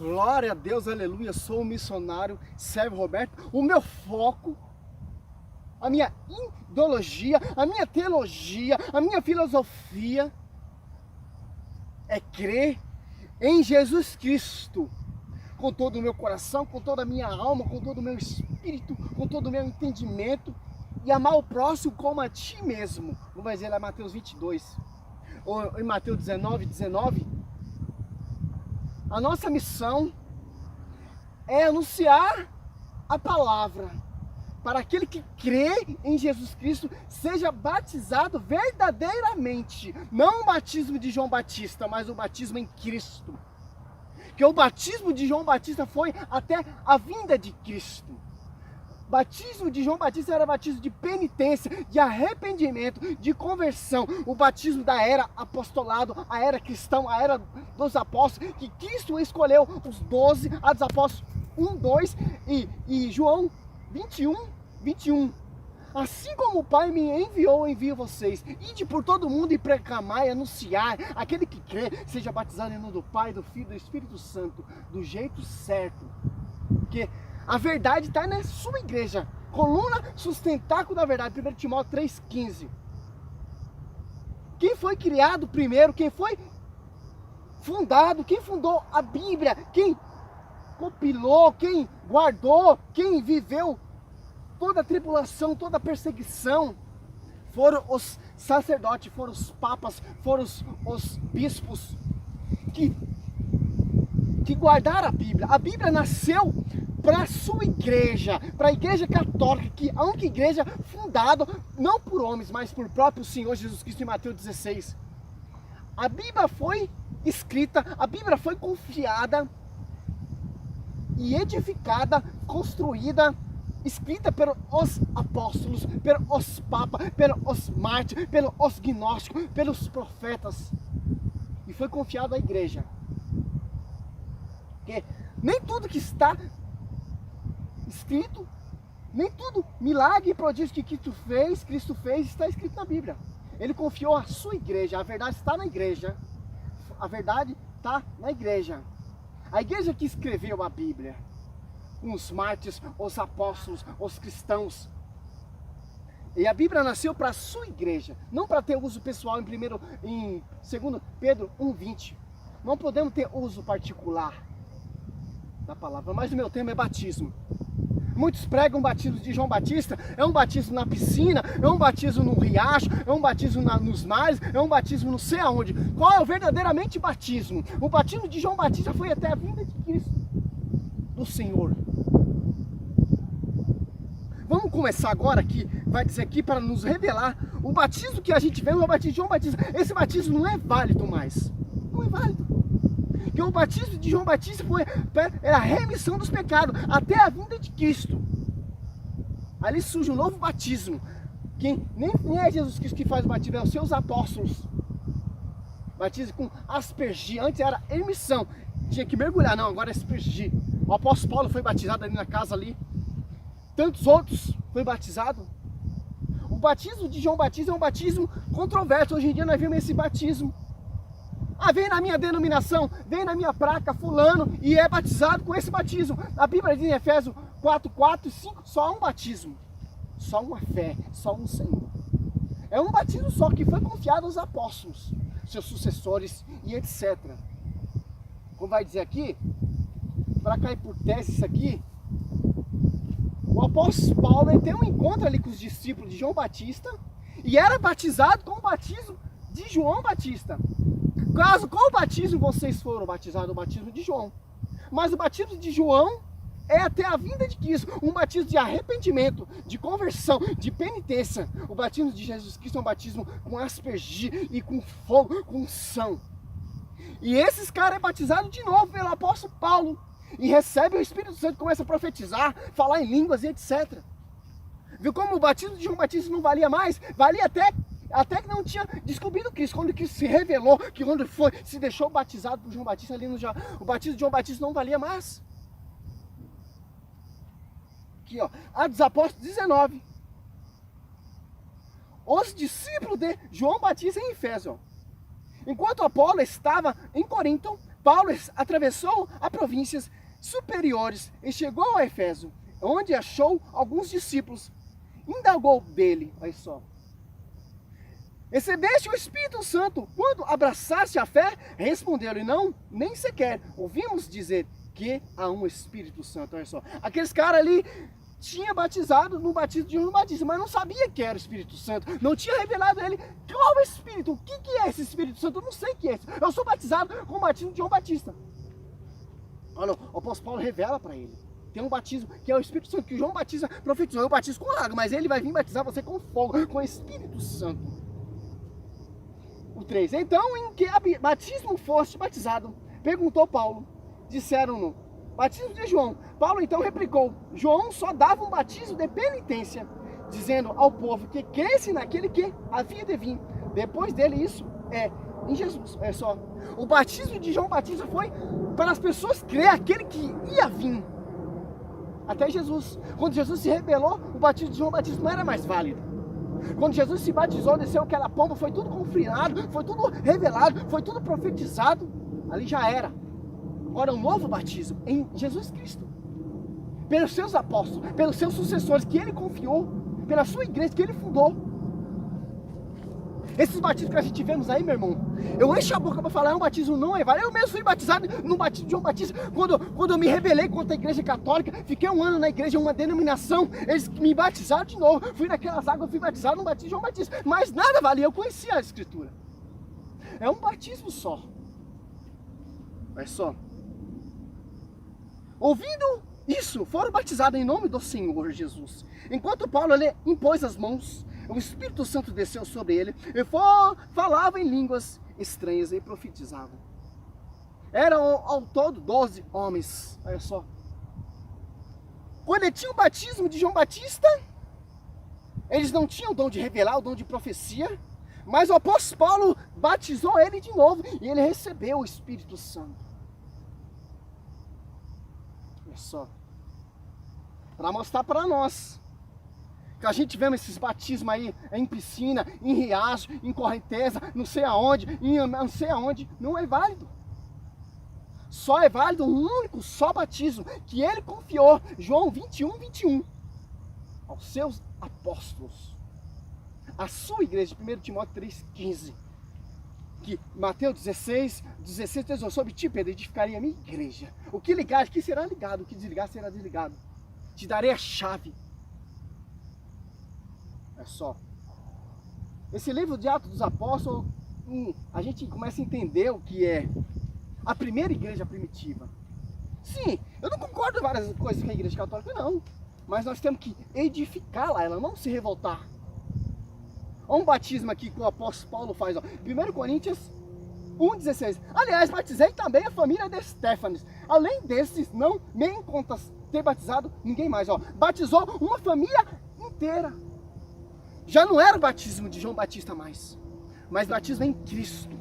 Glória a Deus, aleluia, sou um missionário, servo Roberto. O meu foco, a minha ideologia, a minha teologia, a minha filosofia é crer em Jesus Cristo. Com todo o meu coração, com toda a minha alma, com todo o meu espírito, com todo o meu entendimento. E amar o próximo como a ti mesmo. Vamos dizer lá em Mateus 22. Ou em Mateus 19. A nossa missão é anunciar a palavra para aquele que crê em Jesus Cristo seja batizado verdadeiramente. Não o batismo de João Batista, mas o batismo em Cristo. Que o batismo de João Batista foi até a vinda de Cristo. O batismo de João Batista era batismo de penitência, de arrependimento, de conversão. O batismo da era apostolado, a era cristã, a era dos apóstolos, que Cristo escolheu os 12, a dos apóstolos 1, 2 e João 21. Assim como o Pai me enviou, eu envio vocês. Ide por todo mundo e proclamar e anunciar. Aquele que crê, seja batizado em nome do Pai, do Filho e do Espírito Santo. Do jeito certo. Porque a verdade está na sua igreja. Coluna sustentáculo da verdade. 1 Timóteo 3,15. Quem foi criado primeiro? Quem foi fundado? Quem fundou a Bíblia? Quem compilou? Quem guardou? Quem viveu toda a tribulação, toda a perseguição? Foram os sacerdotes, foram os papas, foram os bispos que guardaram a Bíblia. A Bíblia nasceu para a sua igreja, para a igreja católica, que é a única igreja fundada, não por homens, mas por próprio Senhor Jesus Cristo em Mateus 16. A Bíblia foi escrita, a Bíblia foi confiada e edificada, construída, escrita pelos apóstolos, pelos papas, pelos mártires, pelos gnósticos, pelos profetas. E foi confiado à igreja. Porque nem tudo que está escrito, nem tudo milagre e prodígio que Cristo fez, está escrito na Bíblia. Ele confiou à sua igreja, a verdade está na igreja. A verdade está na igreja. A igreja que escreveu a Bíblia, os mártires, os apóstolos, os cristãos. E a Bíblia nasceu para a sua igreja, não para ter uso pessoal em 2 Pedro 1,20. Não podemos ter uso particular da palavra, mas o meu tema é batismo. Muitos pregam o batismo de João Batista, é um batismo na piscina, é um batismo no riacho, é um batismo nos mares, é um batismo não sei aonde. Qual é o verdadeiramente batismo? O batismo de João Batista foi até a vinda de Cristo, do Senhor. Vamos começar agora aqui, vai dizer aqui para nos revelar o batismo que a gente vê no batismo de João Batista. Esse batismo não é válido mais, não é válido. Porque o batismo de João Batista era a remissão dos pecados até a vinda de Cristo. Ali surge um novo batismo. Quem nem é Jesus Cristo que faz o batismo, é os seus apóstolos. Batismo com aspergir. Antes era emissão, tinha que mergulhar, não, agora é aspergir. O apóstolo Paulo foi batizado ali na casa ali. Tantos outros foi batizado. O batismo de João Batista é um batismo controverso. Hoje em dia nós vemos esse batismo. Ah, vem na minha denominação, vem na minha placa fulano e é batizado com esse batismo. A Bíblia diz em Efésios 4, 5, só um batismo. Só uma fé, só um Senhor. É um batismo só que foi confiado aos apóstolos, seus sucessores e etc. Como vai dizer aqui, para cair por tese isso aqui, o apóstolo Paulo ele tem um encontro ali com os discípulos de João Batista e era batizado com o batismo de João Batista. Caso, qual batismo vocês foram batizados? O batismo de João. Mas o batismo de João é até a vinda de Cristo. Um batismo de arrependimento, de conversão, de penitência. O batismo de Jesus Cristo é um batismo com aspergir e com fogo, com unção. E esses caras é batizado de novo pelo apóstolo Paulo. E recebe o Espírito Santo, começa a profetizar, falar em línguas e etc. Viu como o batismo de João Batista não valia mais? Valia até que não tinha descobrido Cristo. Quando Cristo se revelou, que quando se deixou batizado por João Batista, ali o batismo de João Batista não valia mais. Aqui ó, Atos dos Apóstolos 19. Os discípulos de João Batista em Efésio. Enquanto Apolo estava em Corinto, Paulo atravessou as províncias superiores e chegou a Éfeso, onde achou alguns discípulos. Indagou dele, olha só: recebeste o Espírito Santo quando abraçaste a fé? Responderam-lhe: não, nem sequer ouvimos dizer que há um Espírito Santo. Olha só, aqueles caras ali tinha batizado no batismo de João Batista, mas não sabia que era o Espírito Santo, não tinha revelado a ele qual é o Espírito, o que é esse Espírito Santo. Eu não sei o que é isso, eu sou batizado com o batismo de João Batista. Olha, o apóstolo Paulo revela para ele: tem um batismo que é o Espírito Santo, que João Batista profetizou: eu batizo com água, mas ele vai vir batizar você com fogo, com o Espírito Santo. O 3, então em que batismo foste batizado? Perguntou Paulo. Disseram-no: batismo de João. Paulo então replicou: João só dava um batismo de penitência, dizendo ao povo que cresce naquele que havia de vir. Depois dele, isso é em Jesus. É só. O batismo de João Batista foi para as pessoas crer aquele que ia vir. Até Jesus. Quando Jesus se rebelou, o batismo de João Batista não era mais válido. Quando Jesus se batizou, desceu aquela pomba, foi tudo confirmado, foi tudo revelado, foi tudo profetizado. Ali já era. Agora um novo batismo em Jesus Cristo, pelos seus apóstolos, pelos seus sucessores que ele confiou, pela sua igreja que ele fundou. Esses batismos que a gente vemos aí, meu irmão, eu encho a boca para falar: é um batismo não é válido. Eu mesmo fui batizado no batismo de João Batista, quando eu me rebelei contra a igreja católica, fiquei um ano na igreja, uma denominação, eles me batizaram de novo, fui naquelas águas, fui batizado no batismo de João Batista, mas nada valia, eu conhecia a Escritura. É um batismo só. Olha só. Ouvindo isso, foram batizados em nome do Senhor Jesus. Enquanto Paulo ele impôs as mãos, o Espírito Santo desceu sobre ele e falava em línguas estranhas e profetizava. Eram ao todo 12 homens. Olha só. Quando ele tinha o batismo de João Batista, eles não tinham o dom de revelar, o dom de profecia, mas o apóstolo Paulo batizou ele de novo e ele recebeu o Espírito Santo. Olha só, para mostrar para nós que a gente vê esses batismos aí em piscina, em riacho, em correnteza, não sei aonde, não sei aonde, não é válido. Só é válido um único só batismo que ele confiou, João 21, aos seus apóstolos, a sua igreja, 1 Timóteo 3,15. Que Mateus 16, 13, sobre ti, Pedro, edificaria a minha igreja. O que ligar, que será ligado, o que desligar será desligado. Te darei a chave. É só. Esse livro de Atos dos Apóstolos, a gente começa a entender o que é a primeira igreja primitiva. Sim, eu não concordo com várias coisas com a igreja católica, não. Mas nós temos que edificá-la, ela não se revoltar. Olha um batismo aqui que o apóstolo Paulo faz, ó. 1 Coríntios 1,16. Aliás, batizei também a família de Estéfanes. Além desses, não me em contas ter batizado ninguém mais, ó. Batizou uma família inteira. Já não era o batismo de João Batista mais, mas batismo em Cristo.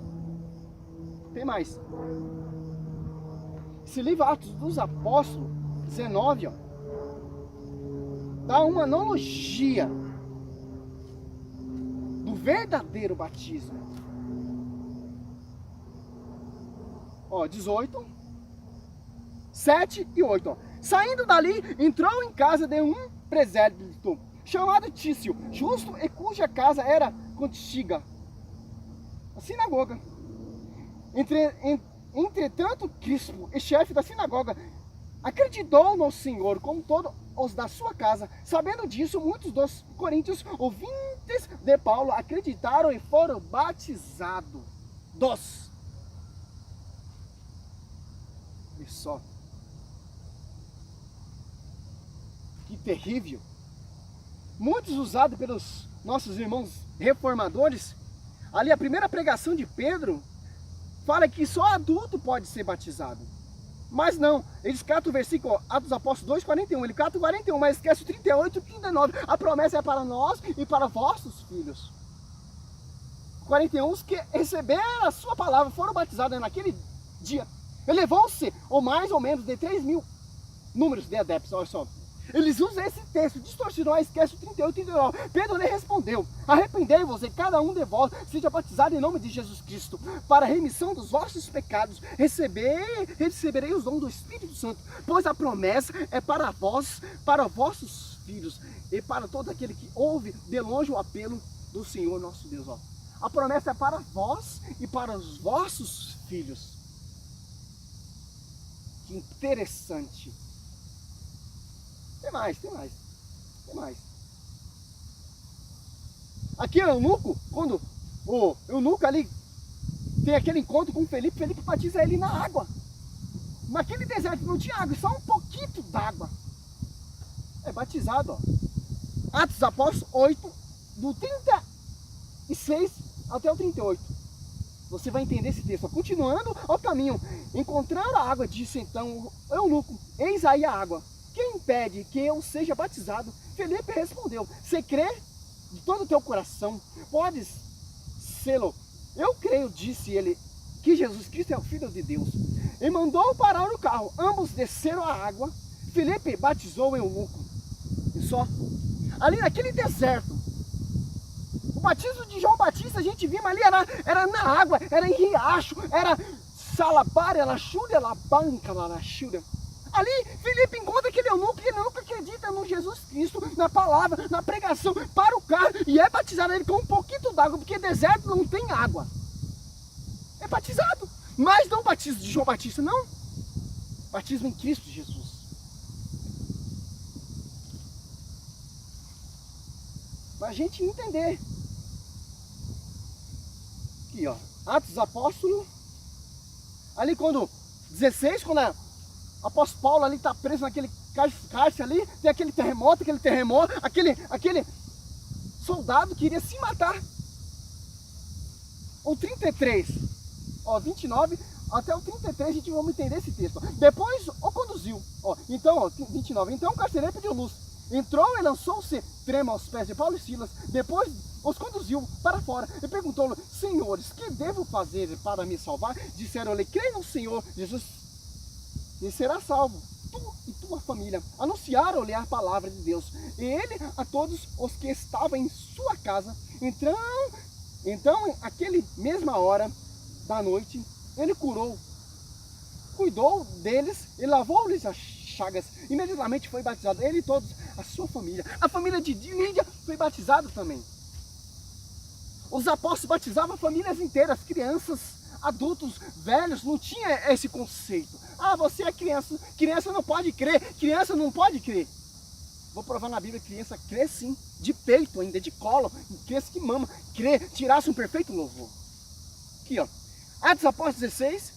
Tem mais. Esse livro Atos dos Apóstolos 19, ó, dá uma analogia do verdadeiro batismo. Ó, 18, 7 e 8. Ó. Saindo dali, entrou em casa de um presbítero chamado Tício, justo e cuja casa era contiga a sinagoga. Entretanto, Crispo, e chefe da sinagoga, acreditou no Senhor, como todos os da sua casa. Sabendo disso, muitos dos coríntios, ouvintes de Paulo, acreditaram e foram batizados. E só. Que terrível. Muitos usados pelos nossos irmãos reformadores. Ali a primeira pregação de Pedro fala que só adulto pode ser batizado. Mas não, eles catam o versículo Atos dos Apóstolos 2,41, ele cata o 41, mas esquece o 38 e o 39. A promessa é para nós e para vossos filhos. 41, os que receberam a sua palavra foram batizados naquele dia. Elevou-se, ou mais ou menos, de 3.000 números de adeptos, olha só. Eles usam esse texto, distorcionou, esquece o 38 e 39. Pedro lhe respondeu: arrependei-vos e cada um de vós seja batizado em nome de Jesus Cristo, para a remissão dos vossos pecados, receberei os dons do Espírito Santo, pois a promessa é para vós, para vossos filhos, e para todo aquele que ouve de longe o apelo do Senhor nosso Deus. Ó. A promessa é para vós e para os vossos filhos. Que interessante. Tem mais. Aqui o eunuco, quando o eunuco ali tem aquele encontro com Felipe, Felipe batiza ele na água. Naquele deserto não tinha água, só um pouquinho d'água. É batizado, ó. Atos dos Apóstolos 8, do 36 até o 38. Você vai entender esse texto. Continuando ao caminho, encontrando a água, disse então o eunuco: eis aí a água. Quem impede que eu seja batizado? Felipe respondeu: se crê de todo o teu coração, podes sê-lo. Eu creio, disse ele, que Jesus Cristo é o Filho de Deus. E mandou parar o carro. Ambos desceram a água. Felipe batizou o eunuco. E só. Ali naquele deserto, o batismo de João Batista, a gente viu, mas ali era na água, era em riacho, era salabária, laxúria, labanca, laxúria. Ali, Felipe encontra aquele eunuco, que ele nunca acredita no Jesus Cristo, na palavra, na pregação, para o carro e é batizado ele com um pouquinho d'água, porque deserto não tem água. É batizado, mas não batismo de João Batista, não. Batismo em Cristo Jesus. Para a gente entender. Aqui, ó, Atos dos Apóstolos, ali quando 16, quando o apóstolo Paulo ali está preso naquele cárcere ali, tem aquele terremoto, aquele soldado que iria se matar. O 33, ó, 29 até o 33, a gente vai entender esse texto. Depois o conduziu, ó, então, ó, 29, então o carcereiro pediu luz. Entrou e lançou-se trema aos pés de Paulo e Silas, depois os conduziu para fora e perguntou-lhe: senhores, que devo fazer para me salvar? Disseram-lhe: crê no Senhor Jesus e será salvo, tu e tua família. Anunciaram-lhe a palavra de Deus, e ele a todos os que estavam em sua casa. Então aquele mesma hora da noite, ele cuidou deles e lavou-lhes as chagas. Imediatamente foi batizado, ele e todos, a sua família. A família de Lídia foi batizada também. Os apóstolos batizavam famílias inteiras, crianças, adultos, velhos, não tinha esse conceito. Ah, você é criança, criança não pode crer, criança não pode crer. Vou provar na Bíblia, criança crê sim, de peito ainda, de colo, criança que mama, crê, tirasse um perfeito louvor. Aqui, ó, Atos dos Apóstolos 16,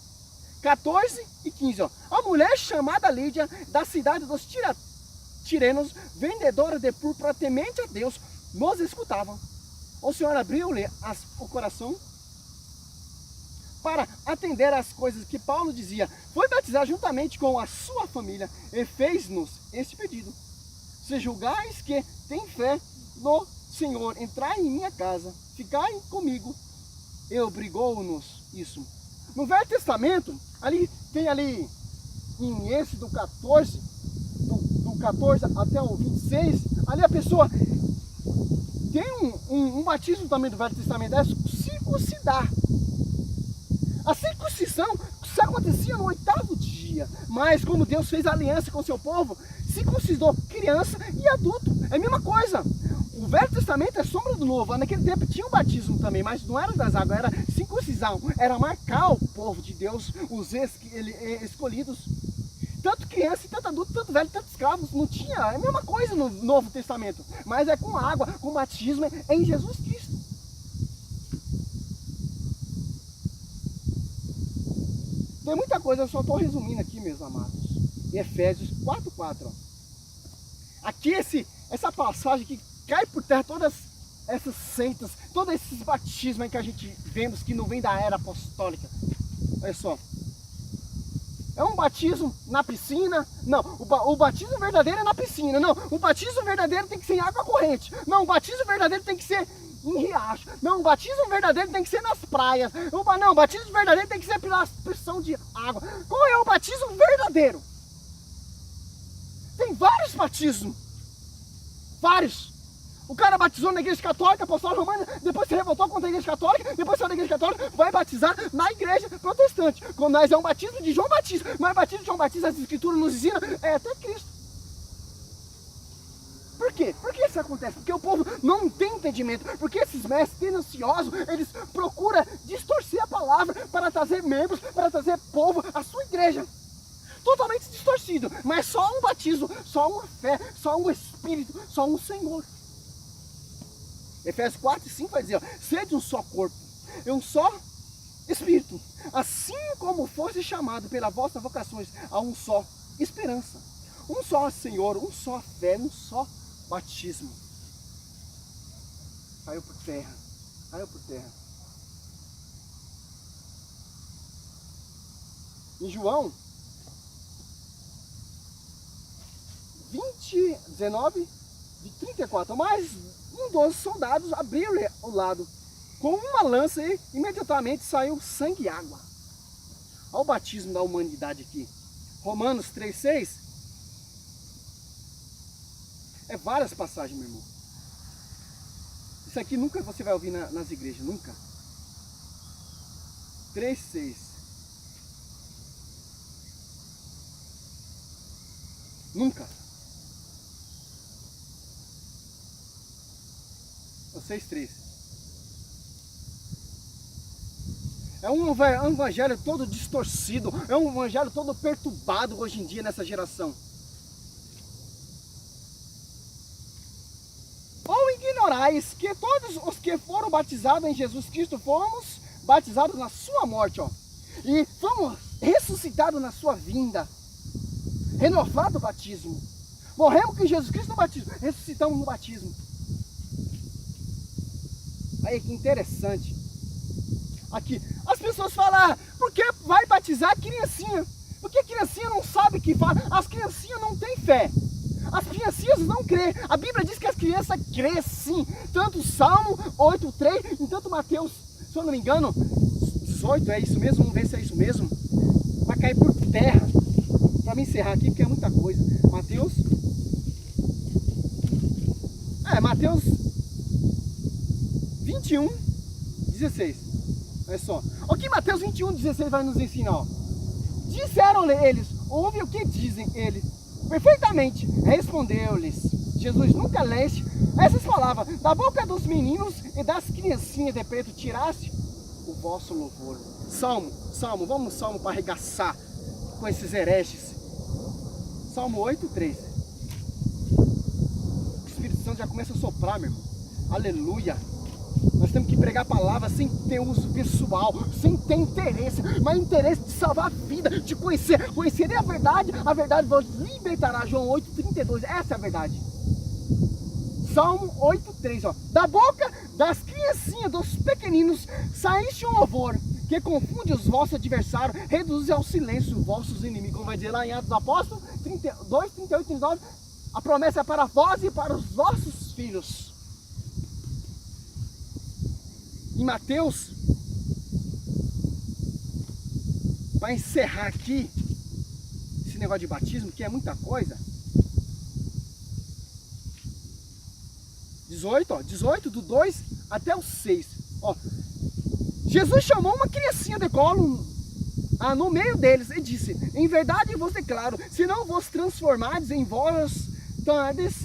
14 e 15, ó. A mulher chamada Lídia, da cidade dos Tirenos, vendedora de púrpura, temente a Deus, nos escutava. O Senhor abriu-lhe o coração para atender às coisas que Paulo dizia. Foi batizar juntamente com a sua família e fez-nos este pedido: se julgais que tem fé no Senhor, entrai em minha casa, ficai comigo. E obrigou-nos isso. No Velho Testamento, tem em Êxodo 14, do 14 até o 26, ali a pessoa tem um batismo também do Velho Testamento, é circuncidar. A circuncisão só acontecia no 8º dia, mas como Deus fez aliança com o seu povo, circuncidou criança e adulto, é a mesma coisa. O Velho Testamento é sombra do Novo. Naquele tempo tinha um batismo também, mas não era das águas, era circuncisão, era marcar o povo de Deus, os escolhidos. Tanto criança, tanto adulto, tanto velho, tanto escravos, não tinha, é a mesma coisa no Novo Testamento, mas é com água, com batismo em Jesus Cristo. Tem muita coisa, eu só estou resumindo aqui, meus amados. Em Efésios 4:4. Aqui essa passagem que cai por terra todas essas seitas, todos esses batismos que a gente vemos que não vem da era apostólica. Olha só. É um batismo na piscina? Não, o batismo verdadeiro é na piscina. Não, o batismo verdadeiro tem que ser em água corrente. Não, o batismo verdadeiro tem que ser em riacho. Não, o batismo verdadeiro tem que ser nas praias. Não, o batismo verdadeiro tem que ser pela pressão de água. Qual é o batismo verdadeiro? Tem vários batismo. Vários. O cara batizou na igreja católica, apostólica romana, depois se revoltou contra a igreja católica, depois saiu da igreja católica, vai batizar na igreja protestante. Quando nós é um batismo de João Batista, mas o batismo de João Batista, as escrituras nos ensinam, é até Cristo. Por quê? Por que isso acontece? Porque o povo não tem entendimento. Porque esses mestres tenanciosos, eles procuram distorcer a palavra para trazer membros, para trazer povo à sua igreja. Totalmente distorcido. Mas só um batismo, só uma fé, só um Espírito, só um Senhor. Efésios 4 e 5 vai dizer, ó, sede um só corpo e um só Espírito. Assim como fosse chamado pelas vossas vocações a um só esperança. Um só Senhor, um só fé, um só batismo. Caiu por terra. Caiu por terra. Em João 19, de 34, mas um dos soldados abriu-lhe o lado com uma lança e imediatamente saiu sangue e água. Olha o batismo da humanidade aqui. Romanos 3,6. É várias passagens, meu irmão. Isso aqui nunca você vai ouvir nas igrejas, nunca. 3,6. Nunca. Ou 6,3. É um evangelho todo distorcido, é um evangelho todo perturbado hoje em dia nessa geração. Ou ignorais que todos os que foram batizados em Jesus Cristo fomos batizados na sua morte, ó, e fomos ressuscitados na sua vinda. Renovado o batismo. Morremos com Jesus Cristo no batismo, ressuscitamos no batismo. Aí que interessante. Aqui, as pessoas falam, por que vai batizar a criancinha? Porque a criancinha não sabe o que fala, as criancinhas não têm fé. As criancinhas não creem. A Bíblia diz que as crianças creem sim. Tanto Salmo 8,3, e tanto Mateus, se eu não me engano, 18, é isso mesmo? Vamos ver se é isso mesmo. Vai cair por terra. Para me encerrar aqui, porque é muita coisa. Mateus. Mateus 21, 16. Olha só. O que Mateus 21, 16 vai nos ensinar? Ó. Disseram-lhe eles, ouve o que dizem eles. Perfeitamente, respondeu-lhes Jesus, nunca leste essas palavras, da boca dos meninos e das criancinhas de preto tiraste o vosso louvor. Salmo, vamos no Salmo para arregaçar com esses hereges. Salmo 8,3. O Espírito Santo já começa a soprar, meu irmão. Aleluia. Nós temos que pregar a palavra sem ter uso pessoal, sem ter interesse, mas interesse de salvar a vida, de conhecer. Conhecerei a verdade vos libertará. João 8,32, essa é a verdade. Salmo 8,3, ó. Da boca das criancinhas, dos pequeninos, saíste um louvor, que confunde os vossos adversários, reduz ao silêncio os vossos inimigos. Como vai dizer lá em Atos dos Apóstolos, 2, 38, 39, a promessa é para vós e para os vossos filhos. Em Mateus, para encerrar aqui esse negócio de batismo, que é muita coisa. 18 do 2 até o 6. Ó, Jesus chamou uma criancinha de colo no meio deles e disse, em verdade vos declaro, se não vos transformardes em vós tornardes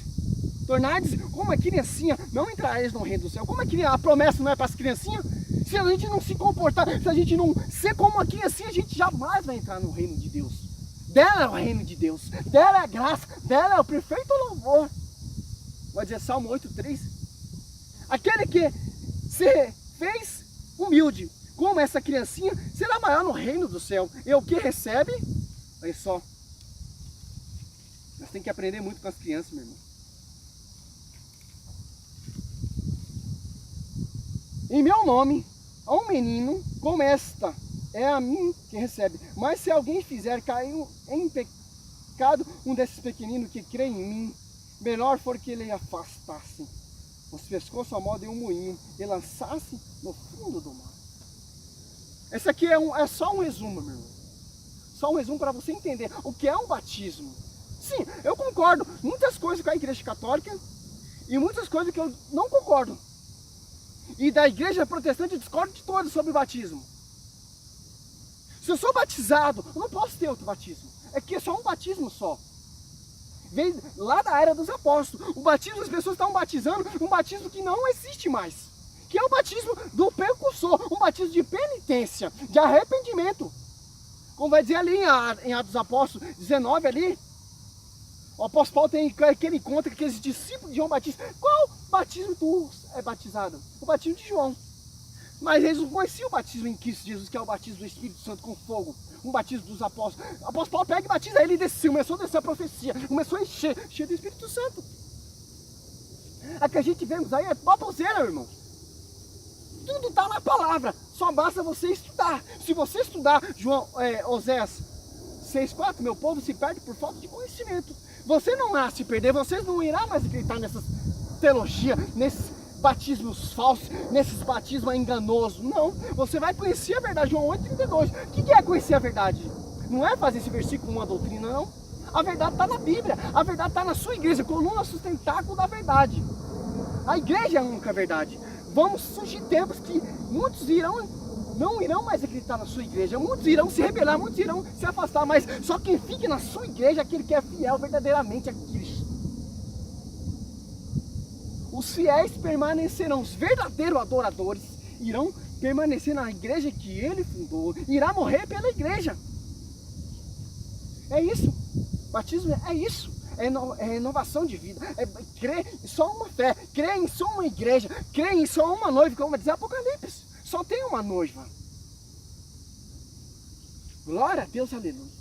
como a criancinha, não entrareis no reino do céu. Como a promessa não é para as criancinhas? Se a gente não se comportar, se a gente não ser como a criancinha, a gente jamais vai entrar no reino de Deus. Dela é o reino de Deus, dela é a graça, dela é o perfeito louvor. Vai dizer Salmo 8,3. Aquele que se fez humilde, como essa criancinha, será maior no reino do céu. E o que recebe? Olha só. Nós temos que aprender muito com as crianças, meu irmão. Em meu nome, a um menino como esta, é a mim que recebe. Mas se alguém fizer cair em pecado um desses pequeninos que crê em mim, melhor for que ele afastasse os pescoços à moda de um moinho e lançasse no fundo do mar. Esse aqui é só um resumo, meu irmão. Só um resumo para você entender o que é um batismo. Sim, eu concordo. Muitas coisas com a igreja católica e muitas coisas que eu não concordo. E da igreja protestante eu discordo de todas sobre o batismo. Se eu sou batizado, eu não posso ter outro batismo. É que é só um batismo só. Vem lá da era dos apóstolos. O batismo, as pessoas estavam batizando um batismo que não existe mais. Que é o batismo do precursor. Um batismo de penitência, de arrependimento. Como vai dizer ali em Atos dos Apóstolos 19 ali. O apóstolo Paulo tem aquele encontro com aqueles discípulos de João Batista. Qual batismo tu é batizado? O batismo de João. Mas eles não conheciam o batismo em Cristo Jesus, que é o batismo do Espírito Santo com fogo. Um batismo dos apóstolos. O apóstolo Paulo pega e batiza ele e desceu. Começou a descer a profecia. Começou a encher do Espírito Santo. A que a gente vemos aí é baboseira, meu irmão. Tudo está na palavra. Só basta você estudar. Se você estudar Oséias 6,4, meu povo se perde por falta de conhecimento. Você não irá se perder, vocês não irão mais acreditar nessas teologias, nesses batismos falsos, nesses batismos enganosos. Não, você vai conhecer a verdade. João 8,32. O que é conhecer a verdade? Não é fazer esse versículo uma doutrina, não. A verdade está na Bíblia, a verdade está na sua igreja, coluna sustentáculo da verdade. A igreja é a única verdade. Vamos surgir tempos que muitos não irão mais acreditar na sua igreja, muitos irão se rebelar, muitos irão se afastar, mas só quem fica na sua igreja é aquele que é fiel verdadeiramente a Cristo. Os fiéis permanecerão, os verdadeiros adoradores irão permanecer na igreja que ele fundou, irá morrer pela igreja. É isso, batismo é isso. É renovação de vida, é crer em só uma fé, crer em só uma igreja, crer em só uma noiva, como diz Apocalipse, só tem uma noiva. Glória a Deus, aleluia.